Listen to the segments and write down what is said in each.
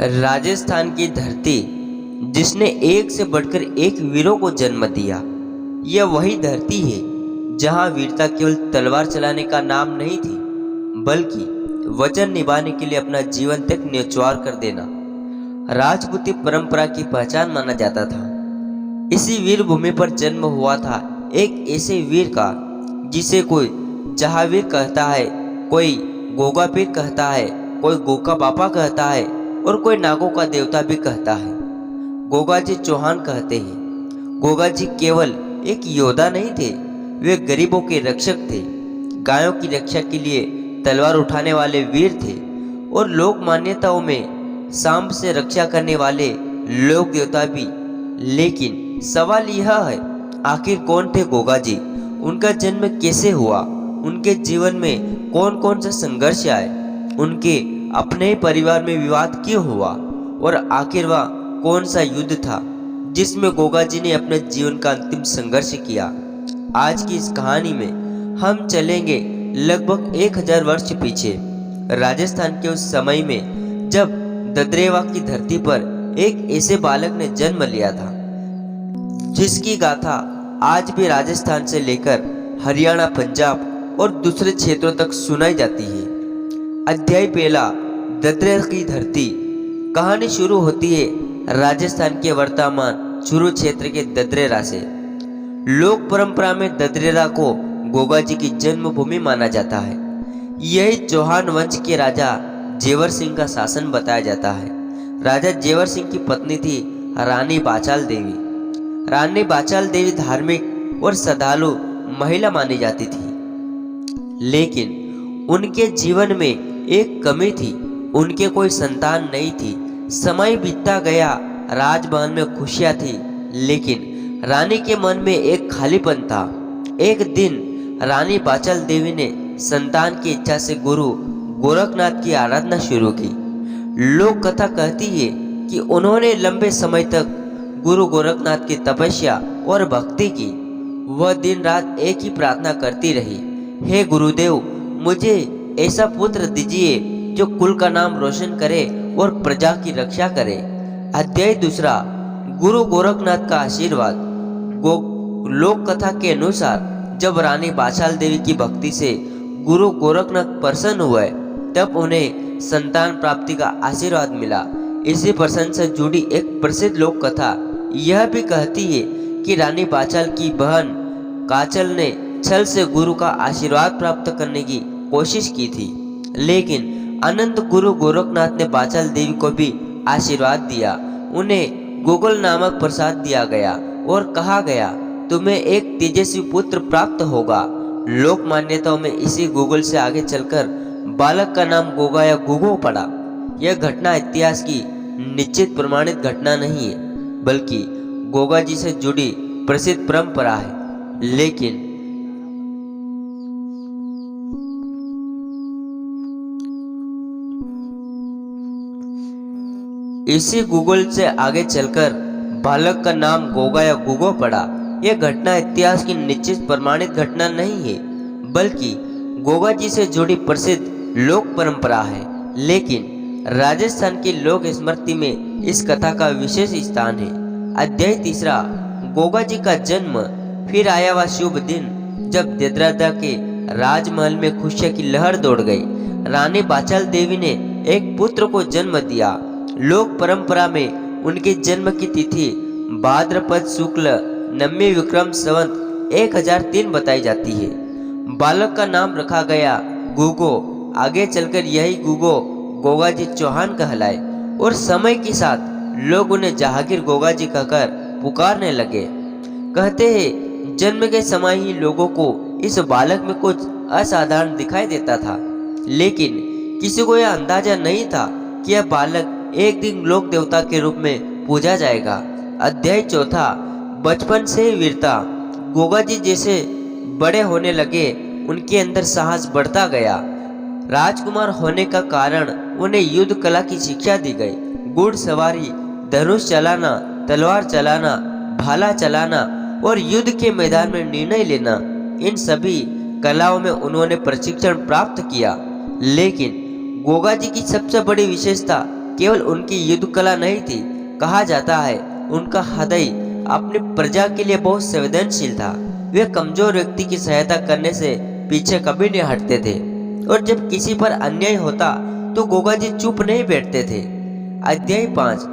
राजस्थान की धरती जिसने एक से बढ़कर एक वीरों को जन्म दिया। यह वही धरती है जहां वीरता केवल तलवार चलाने का नाम नहीं थी, बल्कि वचन निभाने के लिए अपना जीवन तक न्यौछावर कर देना राजपूती परंपरा की पहचान माना जाता था। इसी वीर भूमि पर जन्म हुआ था एक ऐसे वीर का जिसे कोई जहावीर कहता है, कोई गोगा पीर कहता है, कोई गोका बापा कहता है और कोई नागों का देवता भी कहता है। गोगाजी चौहान कहते हैं, गोगाजी केवल एक योद्धा नहीं थे, वे गरीबों के रक्षक थे, गायों की रक्षा के लिए तलवार उठाने वाले वीर थे और लोक मान्यताओं में सांप से रक्षा करने वाले लोक देवता भी। लेकिन सवाल यह है, आखिर कौन थे गोगाजी? उनका जन्म कैसे हुआ? उनके जीवन में कौन कौन सा संघर्ष आए? उनके अपने परिवार में विवाद क्यों हुआ? और आखिर वह कौन सा युद्ध था जिसमें गोगाजी ने अपने जीवन का अंतिम संघर्ष किया? आज की इस कहानी में हम चलेंगे लगभग 1000 वर्ष पीछे, राजस्थान के उस समय में जब ददरेवा की धरती पर एक ऐसे बालक ने जन्म लिया था जिसकी गाथा आज भी राजस्थान से लेकर हरियाणा, पंजाब और दूसरे क्षेत्रों तक सुनाई जाती है। अध्याय पहला, ददरेवा की धरती। कहानी शुरू होती है राजस्थान के वर्तमान चूरू क्षेत्र के ददरेरा से। लोक परंपरा में ददरेरा को गोगाजी की जन्मभूमि माना जाता है। यही चौहान वंश के राजा जेवर सिंह का शासन बताया जाता है। राजा जेवर सिंह की पत्नी थी रानी बाचाल देवी। रानी बाचाल देवी धार्मिक और श्रद्धालु महिला मानी जाती थी, लेकिन उनके जीवन में एक कमी थी, उनके कोई संतान नहीं थी। समय बीतता गया, राजमहल में खुशियां थी, लेकिन रानी के मन में एक खालीपन था। एक दिन रानी बाचाल देवी ने संतान की इच्छा से गुरु गोरखनाथ की आराधना शुरू की। लोक कथा कहती है कि उन्होंने लंबे समय तक गुरु गोरखनाथ की तपस्या और भक्ति की। वह दिन रात एक ही प्रार्थना करती रही, हे गुरुदेव, मुझे ऐसा पुत्र दीजिए जो कुल का नाम रोशन करे और प्रजा की रक्षा करे। अध्याय दूसरा, गुरु गोरखनाथ का आशीर्वाद। लोक कथा के अनुसार जब रानी बाचाल देवी की भक्ति से गुरु गोरखनाथ प्रसन्न हुए, तब उन्हें संतान प्राप्ति का आशीर्वाद मिला। इसी प्रसंग से जुड़ी एक प्रसिद्ध लोक कथा यह भी कहती है कि रानी बाचाल की बहन काचल ने छल से गुरु का आशीर्वाद प्राप्त करने की कोशिश की थी, लेकिन अनंत गुरु गोरखनाथ ने बाचाल देवी को भी आशीर्वाद दिया। उन्हें गुगल नामक प्रसाद दिया गया और कहा गया, तुम्हें एक तेजस्वी पुत्र प्राप्त होगा। लोक मान्यताओं में इसी गुगल से आगे चलकर बालक का नाम गोगा या गुगो पड़ा। यह घटना इतिहास की निश्चित प्रमाणित घटना नहीं है, बल्कि गोगाजी से जुड़ी प्रसिद्ध परंपरा है। लेकिन इसी गूगल से आगे चलकर बालक का नाम गोगा या गुगो पड़ा। यह घटना इतिहास की निश्चित प्रमाणित घटना नहीं है, बल्कि गोगाजी से जुड़ी प्रसिद्ध लोक परंपरा है। लेकिन राजस्थान की लोक स्मृति में इस कथा का विशेष स्थान है। अध्याय तीसरा, गोगाजी का जन्म। फिर आया वह शुभ दिन जब ददरेरा के राजमहल में खुशियों की लहर दौड़ गई। रानी बाचाल देवी ने एक पुत्र को जन्म दिया। लोक परंपरा में उनके जन्म की तिथि भाद्रपद शुक्ल नवमी विक्रम संवत 1003 बताई जाती है। बालक का नाम रखा गया गुगो। आगे चलकर यही गुगो गोगाजी चौहान कहलाए और समय के साथ लोग उन्हें जहांगीर गोगाजी कहकर पुकारने लगे। कहते हैं, जन्म के समय ही लोगों को इस बालक में कुछ असाधारण दिखाई देता था, लेकिन किसी को यह अंदाजा नहीं था कि यह बालक एक दिन लोक देवता के रूप में पूजा जाएगा। अध्याय चौथा, बचपन से ही वीरता। गोगाजी जैसे बड़े होने लगे, उनके अंदर साहस बढ़ता गया। राजकुमार होने का कारण उन्हें युद्ध कला की शिक्षा दी गई। घुड़सवारी, धनुष चलाना, तलवार चलाना, भाला चलाना और युद्ध के मैदान में निर्णय लेना, इन सभी कलाओं में उन्होंने प्रशिक्षण प्राप्त किया। लेकिन गोगाजी की सबसे बड़ी विशेषता केवल उनकी युद्ध कला नहीं थी, कहा जाता है उनका हृदय अपनी प्रजा के लिए बहुत संवेदनशील था। वे कमजोर व्यक्ति की सहायता करने से पीछे कभी नहीं हटते थे और जब किसी पर अन्याय होता तो गोगा जी चुप नहीं बैठते थे। अध्याय 5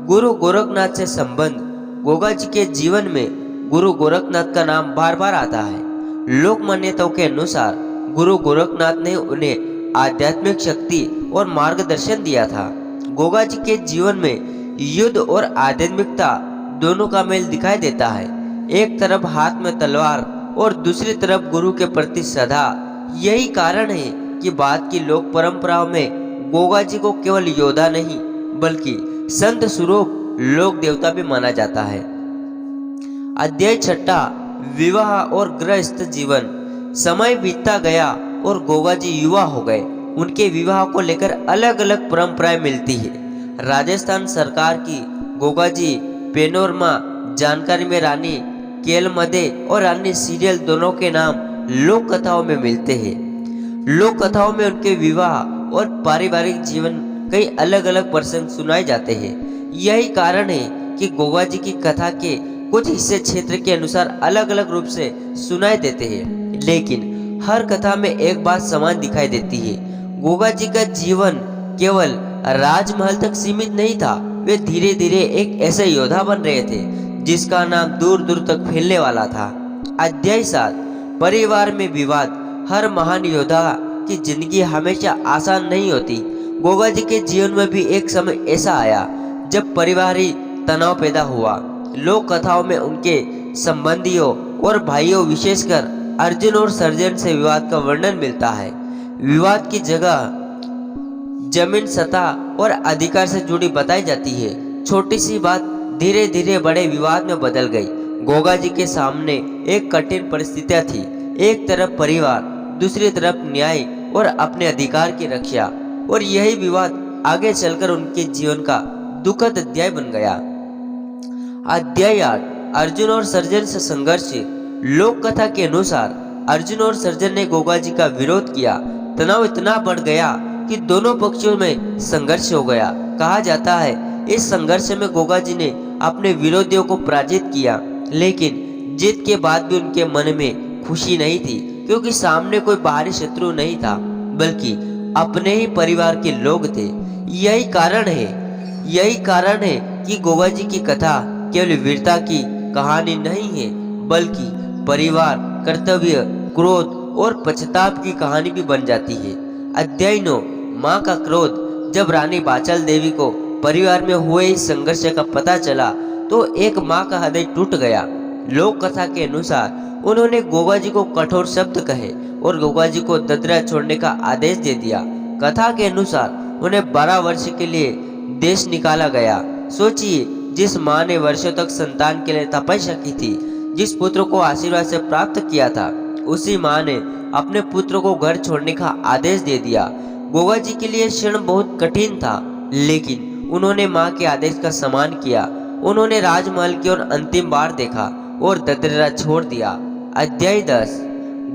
गुरु गोरखनाथ से संबंध। गोगा जी के जीवन में गुरु गोरखनाथ का नाम बार बार आता है। लोक मान्यताओं के अनुसार गुरु गोरखनाथ ने उन्हें आध्यात्मिक शक्ति और मार्गदर्शन दिया था। गोगा जी के जीवन में युद्ध और आध्यात्मिकता दोनों का मेल दिखाई देता है। एक तरफ हाथ में तलवार और दूसरी तरफ गुरु के प्रति श्रद्धा। यही कारण है कि बाद की लोक परंपराओं में गोगा जी को केवल योद्धा नहीं बल्कि संत स्वरूप लोक देवता भी माना जाता है। अध्याय 6 विवाह और गृहस्थ जीवन। समय बीतता गया और गोगा जी युवा हो गए। उनके विवाह को लेकर अलग अलग परंपराएं मिलती है। राजस्थान सरकार की गोगा जी पेनोरमा जानकारी में रानी केलमदे और रानी सीरियल दोनों के नाम लोक कथाओं में मिलते हैं। लोक कथाओं में उनके विवाह और पारिवारिक जीवन कई अलग अलग प्रसंग सुनाए जाते हैं। यही कारण है कि गोगा जी की कथा के कुछ हिस्से क्षेत्र के अनुसार अलग अलग रूप से सुनाई देते हैं, लेकिन हर कथा में एक बात समान दिखाई देती है। गोगा जी का जीवन केवल राजमहल तक सीमित नहीं था। वे धीरे धीरे एक ऐसे योद्धा बन रहे थे जिसका नाम दूर दूर तक फैलने वाला था। अध्याय 7 परिवार में विवाद। हर महान योद्धा की जिंदगी हमेशा आसान नहीं होती। गोगा जी के जीवन में भी एक समय ऐसा आया जब पारिवारिक तनाव पैदा हुआ। लोक कथाओं में उनके संबंधियों और भाइयों विशेषकर अर्जुन और सर्जन से विवाद का वर्णन मिलता है। विवाद की जगह जमीन सतह और अधिकार से जुड़ी बताई जाती है। छोटी सी बात धीरे धीरे बड़े विवाद में बदल गई। गोगा जी के सामने एक कठिन परिस्थितियां थी। एक तरफ परिवार, दूसरी तरफ न्याय और अपने अधिकार की रक्षा, और यही विवाद आगे चलकर उनके जीवन का दुखद अध्याय बन गया। अध्याय 8 अर्जुन और सर्जन से संघर्ष। लोक कथा के अनुसार अर्जुन और सर्जन ने गोगा जी का विरोध किया। तनाव इतना बढ़ गया कि दोनों पक्षों में संघर्ष हो गया। कहा जाता है इस संघर्ष में गोगा जी ने अपने विरोधियों को पराजित किया, लेकिन जीत के बाद भी उनके मन में खुशी नहीं थी, क्योंकि सामने कोई बाहरी शत्रु नहीं था बल्कि अपने ही परिवार के लोग थे। यही कारण है कि गोगा जी की कथा केवल वीरता की कहानी नहीं है बल्कि परिवार, कर्तव्य, क्रोध और पश्चाताप की कहानी भी बन जाती है। अध्याय 9 माँ का क्रोध। जब रानी बाचल देवी को परिवार में हुए इस संघर्ष का पता चला तो एक माँ का हृदय टूट गया। लोक कथा के अनुसार उन्होंने गोगा जी को कठोर शब्द कहे और गोगा जी को ददरा छोड़ने का आदेश दे दिया। कथा के अनुसार उन्हें 12 वर्ष के लिए देश निकाला गया। सोचिए, जिस माँ ने वर्षों तक संतान के लिए तपस्या की थी, जिस पुत्र को आशीर्वाद से प्राप्त किया था, उसी माँ ने अपने पुत्र को घर छोड़ने का आदेश दे दिया। गोगा जी के लिए क्षण बहुत कठिन था, लेकिन उन्होंने माँ के आदेश का सम्मान किया। उन्होंने राजमहल की ओर अंतिम बार देखा और ददरा छोड़ दिया। अध्याय 10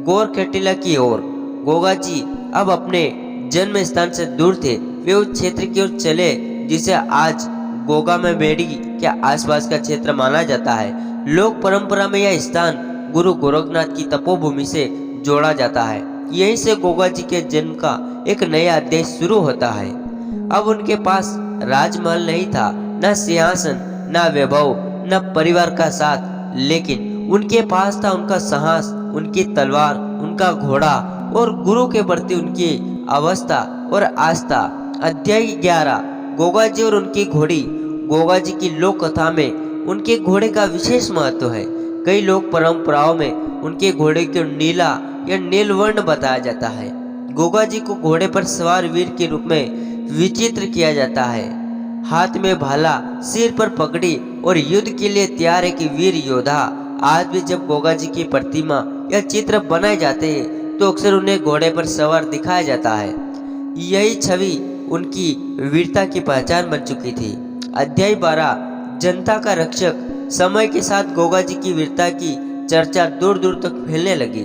गोर खेटिला की ओर। गोगा जी अब अपने जन्म स्थान से दूर थे। वे उस क्षेत्र की ओर चले जिसे आज गोगा में बेड़ी के आसपास का क्षेत्र माना जाता है। लोक परंपरा में यह स्थान गुरु गोरखनाथ की तपोभूमि से जोड़ा जाता है। यहीं से गोगा जी के जन्म का एक नया अध्याय शुरू होता है। अब उनके पास राजमहल नहीं था, न सिंहासन, न वैभव, न परिवार का साथ, लेकिन उनके पास था उनका साहस, उनकी तलवार, उनका घोड़ा और गुरु के प्रति उनकी अवस्था और आस्था। अध्याय 11 गोगा जी और उनकी घोड़ी। गोगा जी की लोक कथा में उनके घोड़े का विशेष महत्व है। कई लोक परंपराओं में उनके घोड़े को नीला या नीलवर्ण बताया जाता है। गोगा जी को घोड़े पर सवार वीर के रूप में विचित्र किया जाता है। हाथ में भाला, सिर पर पगड़ी और युद्ध के लिए तैयार एक वीर योद्धा। आज भी जब गोगा जी की प्रतिमा या चित्र बनाए जाते हैं तो अक्सर उन्हें घोड़े पर सवार दिखाया जाता है। यही छवि उनकी वीरता की पहचान बन चुकी थी। अध्याय 12 जनता का रक्षक। समय के साथ गोगा जी की वीरता की चर्चा दूर दूर तक फैलने लगी।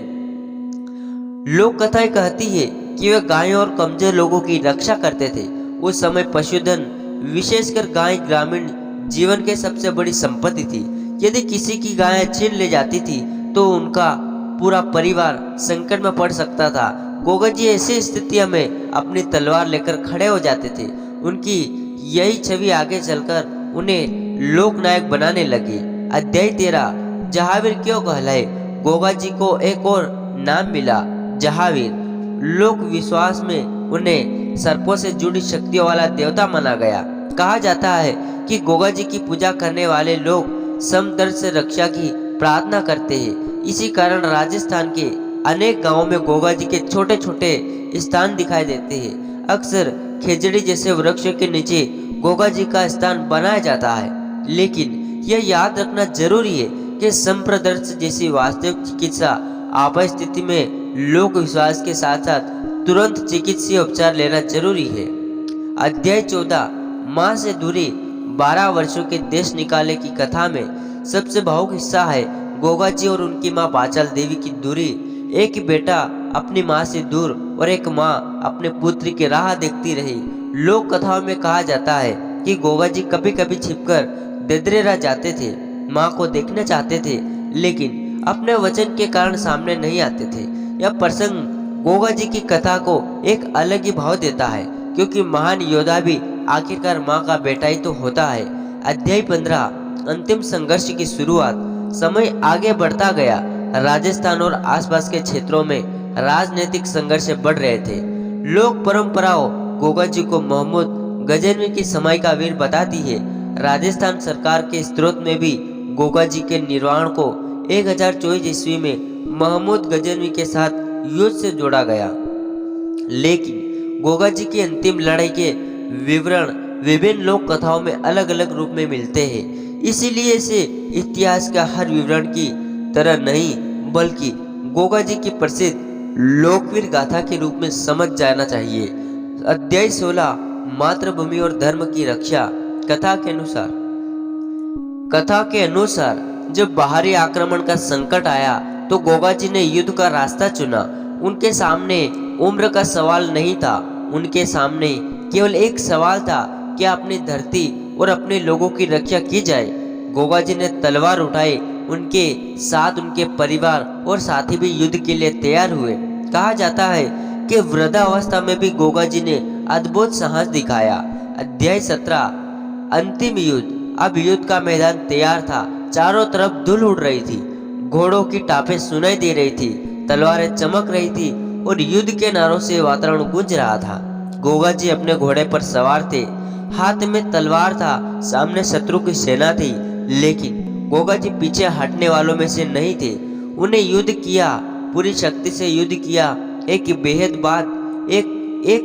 लोक कथाएं कहती है कि वे गायों और कमजोर लोगों की रक्षा करते थे। उस समय पशुधन विशेषकर गाय ग्रामीण जीवन के सबसे बड़ी संपत्ति थी। यदि किसी की गाय छीन ले जाती थी तो उनका पूरा परिवार संकट में पड़ सकता था। गोगा जी ऐसी स्थितियों में अपनी तलवार लेकर खड़े हो जाते थे। उनकी यही छवि आगे चलकर उन्हें लोकनायक बनाने लगी। अध्याय 13 जहावीर क्यों कहलाए। गोगा जी को एक और नाम मिला, जहावीर। लोक विश्वास में उन्हें सर्पों से जुड़ी शक्तियों वाला देवता माना गया। कहा जाता है कि गोगा जी की पूजा करने वाले लोग समदर्द से रक्षा की प्रार्थना करते हैं। इसी कारण राजस्थान के अनेक गांवों में गोगा जी के छोटे छोटे स्थान दिखाई देते हैं। अक्सर खेजड़ी जैसे वृक्षों के नीचे गोगा जी का स्थान बनाया जाता है। लेकिन यह याद रखना जरूरी है कि संप्रदर्श जैसी वास्तविक चिकित्सा आपात स्थिति में लोक विश्वास के साथ साथ तुरंत चिकित्सीय उपचार लेना जरूरी है। अध्याय 14 माँ से दूरी 12 वर्षों के देश निकाले की कथा में सबसे भावुक हिस्सा है गोगा जी और उनकी माँ पांचाल देवी की दूरी। एक बेटा अपनी माँ से दूर और एक माँ अपने पुत्र की राह देखती रही। लोक कथाओं में कहा जाता है कि गोगा जी कभी कभी छिपकर ददरेरा जाते थे, माँ को देखना चाहते थे, लेकिन अपने वचन के कारण सामने नहीं आते थे। यह प्रसंग गोगा जी की कथा को एक अलग ही भाव देता है, क्योंकि महान योद्धा भी आखिरकार माँ का बेटा ही तो होता है। अध्याय 15 अंतिम संघर्ष की शुरुआत। समय आगे बढ़ता गया। राजस्थान और आसपास के क्षेत्रों में राजनीतिक संघर्ष बढ़ रहे थे। लोक परंपराओं गोगा जी को मोहम्मद गजनवी की समय का वीर बताती है। राजस्थान सरकार के स्त्रोत में भी गोगा जी के निर्वाण को 1024 ईस्वी में महमूद गजनवी के साथ युद्ध से जोड़ा गया। लेकिन गोगा जी की अंतिम लड़ाई के विवरण विभिन्न लोक कथाओं में अलग अलग रूप में मिलते हैं। इसीलिए इसे इतिहास का हर विवरण की तरह नहीं, बल्कि गोगा जी की प्रसिद्ध लोकवीर गाथा के रूप में समझ जाना चाहिए। अध्याय 16 मातृभूमि और धर्म की रक्षा। कथा के अनुसार जब बाहरी आक्रमण का संकट आया तो गोगा जी ने युद्ध का रास्ता चुना। उनके सामने उम्र का सवाल नहीं था, उनके सामने केवल एक सवाल था कि अपनी धरती और अपने लोगों की रक्षा की जाए। गोगा जी ने तलवार उठाई। उनके साथ उनके परिवार और साथी भी युद्ध के लिए तैयार हुए। कहा जाता है कि वृद्धावस्था में भी गोगा जी ने अद्भुत साहस दिखाया। अध्याय 17 अंतिम युद्ध। अब युद्ध का मैदान तैयार था। चारों तरफ धूल उड़ रही थी, घोड़ों की टापें सुनाई दे रही थी, तलवारें चमक रही थी और युद्ध के नारों से वातावरण गूंज रहा था। गोगा जी अपने घोड़े पर सवार थे, हाथ में तलवार था। सामने शत्रु की सेना थी, लेकिन गोगा जी पीछे हटने वालों में से नहीं थे। उन्हें युद्ध किया, पूरी शक्ति से युद्ध किया। एक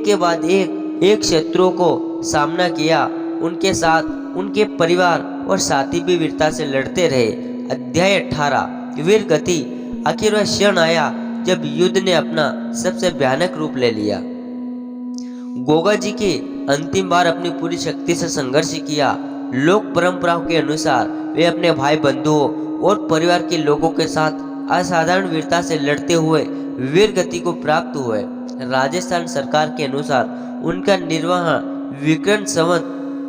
के बाद एक शत्रुओं को सामना किया। उनके साथ उनके परिवार और साथी भी वीरता से लड़ते रहे। अध्याय 18 वीर गति। आखिर वह क्षण आया जब युद्ध ने अपना सबसे भयानक रूप ले लिया। गोगा जी के अंतिम बार अपनी पूरी शक्ति से संघर्ष किया। लोक परंपराओं के अनुसार वे अपने भाई बंधुओं और परिवार के लोगों के साथ असाधारण वीरता से लड़ते हुए वीर गति को प्राप्त हुए। राजस्थान सरकार के अनुसार उनका निर्वाह विक्रम संवत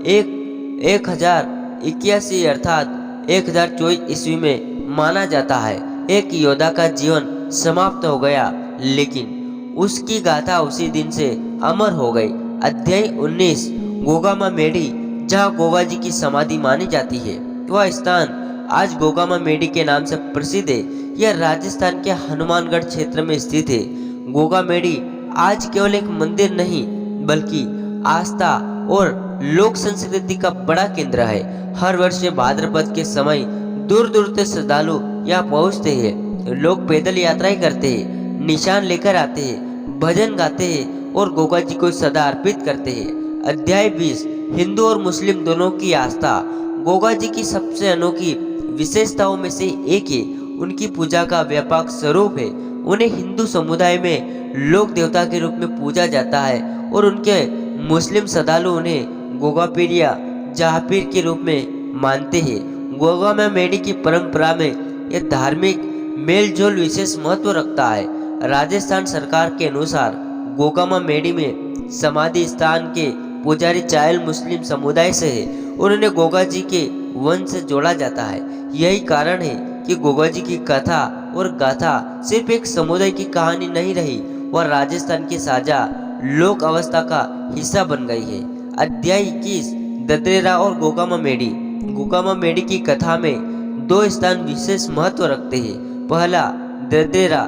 1081 अर्थात 1024 ईस्वी में माना जाता है। एक योद्धा का जीवन समाप्त हो गया, लेकिन उसकी गाथा उसी दिन से अमर हो गई। अध्याय 19 गोगामा मेडी। जहाँ गोगा जी की समाधि मानी जाती है, वह स्थान आज गोगामा मेडी के नाम से प्रसिद्ध है। यह राजस्थान के हनुमानगढ़ क्षेत्र में स्थित है। गोगा मेडी आज केवल एक मंदिर नहीं, बल्कि आस्था और लोक संस्कृति का बड़ा केंद्र है। हर वर्ष भाद्रपद के समय दूर दूर से श्रद्धालु यहाँ पहुँचते हैं। लोग पैदल यात्राएं करते हैं, निशान लेकर आते हैं, भजन गाते हैं और गोगा जी को सदा अर्पित करते हैं। अध्याय 20 हिंदू और मुस्लिम दोनों की आस्था। गोगा जी की सबसे अनोखी विशेषताओं में से एक है उनकी पूजा का व्यापक स्वरूप है। उन्हें हिंदू समुदाय में लोक देवता के रूप में पूजा जाता है और उनके मुस्लिम श्रद्धालु उन्हें गोगा पीर या जहापीर के रूप में मानते हैं। गोगामा मेडी की परंपरा में यह धार्मिक मेलजोल विशेष महत्व रखता है। राजस्थान सरकार के अनुसार गोगामा मेडी में समाधि स्थान के पुजारी चायल मुस्लिम समुदाय से है और उन्हें गोगा जी के वंश से जोड़ा जाता है। यही कारण है कि गोगा जी की कथा और गाथा सिर्फ एक समुदाय की कहानी नहीं रही, वह राजस्थान की साझा लोक अवस्था का हिस्सा बन गई है। अध्याय 21 ददरेरा और गोगामा मेडी। गोगामा मेडी की कथा में दो स्थान विशेष महत्व रखते हैं। पहला ददरेरा,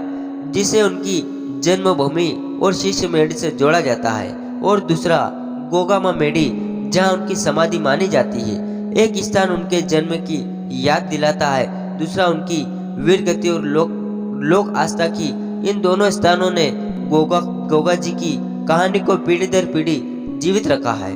जिसे उनकी जन्मभूमि और शिष्य मेडी से जोड़ा जाता है, और दूसरा गोगामा मेडी, जहां उनकी समाधि मानी जाती है। एक स्थान उनके जन्म की याद दिलाता है, दूसरा उनकी वीर गति और लोक आस्था की। इन दोनों स्थानों ने गोगा जी की कहानी को पीढ़ी दर पीढ़ी जीवित रखा है।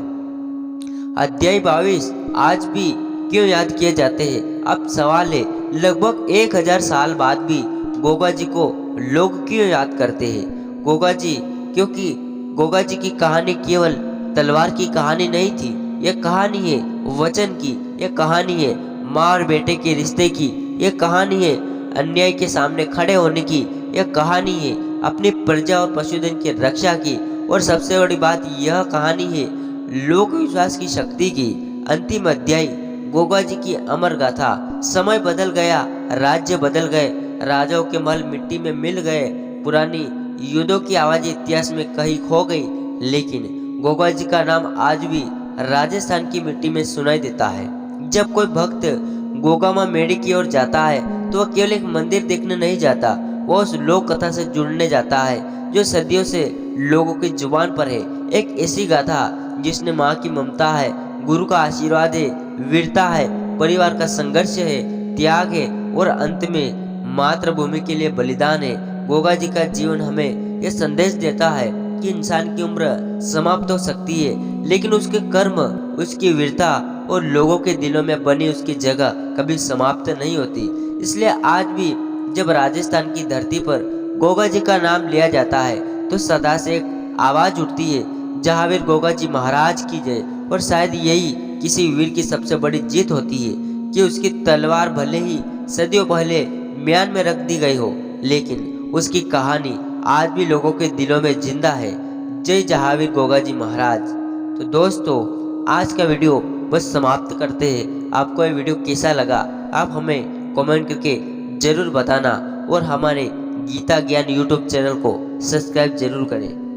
अध्याय 22 आज भी क्यों याद किए जाते हैं। अब सवाल है, लगभग 1000 साल बाद भी गोगा जी को लोग क्यों याद करते हैं। गोगा जी, क्योंकि गोगा जी की कहानी केवल तलवार की कहानी नहीं थी। यह कहानी है वचन की, यह कहानी है माँ और बेटे के रिश्ते की, यह कहानी है अन्याय के सामने खड़े होने की, यह कहानी है अपनी प्रजा और पशुधन की रक्षा की, और सबसे बड़ी बात यह कहानी है लोक विश्वास की शक्ति की। अंतिम अध्याय गोगा जी की अमर गाथा। समय बदल गया, राज्य बदल गए, राजाओं के महल मिट्टी में मिल गए, पुरानी युद्धों की आवाज इतिहास में कहीं खो गई, लेकिन गोगा जी का नाम आज भी राजस्थान की मिट्टी में सुनाई देता है। जब कोई भक्त गोगामा मेडी की ओर जाता है तो वह केवल एक मंदिर देखने नहीं जाता, वह उस लोक कथा से जुड़ने जाता है जो सदियों से लोगों की जुबान पर है। एक ऐसी गाथा जिसने माँ की ममता है, गुरु का आशीर्वाद है, वीरता है, परिवार का संघर्ष है, त्याग है, और अंत में मातृभूमि के लिए बलिदान है। गोगा जी का जीवन हमें यह संदेश देता है कि इंसान की उम्र समाप्त हो सकती है, लेकिन उसके कर्म, उसकी वीरता और लोगों के दिलों में बनी उसकी जगह कभी समाप्त नहीं होती। इसलिए आज भी जब राजस्थान की धरती पर गोगा जी का नाम लिया जाता है तो सदा से एक आवाज उठती है, जहावीर गोगा जी महाराज की जय। और शायद यही किसी वीर की सबसे बड़ी जीत होती है कि उसकी तलवार भले ही सदियों पहले म्यान में रख दी गई हो, लेकिन उसकी कहानी आज भी लोगों के दिलों में जिंदा है। जय जहावीर गोगा जी महाराज। तो दोस्तों, आज का वीडियो बस समाप्त करते हैं। आपको ये वीडियो कैसा लगा आप हमें कमेंट करके जरूर बताना, और हमारे गीता ज्ञान यूट्यूब चैनल को सब्सक्राइब जरूर करें।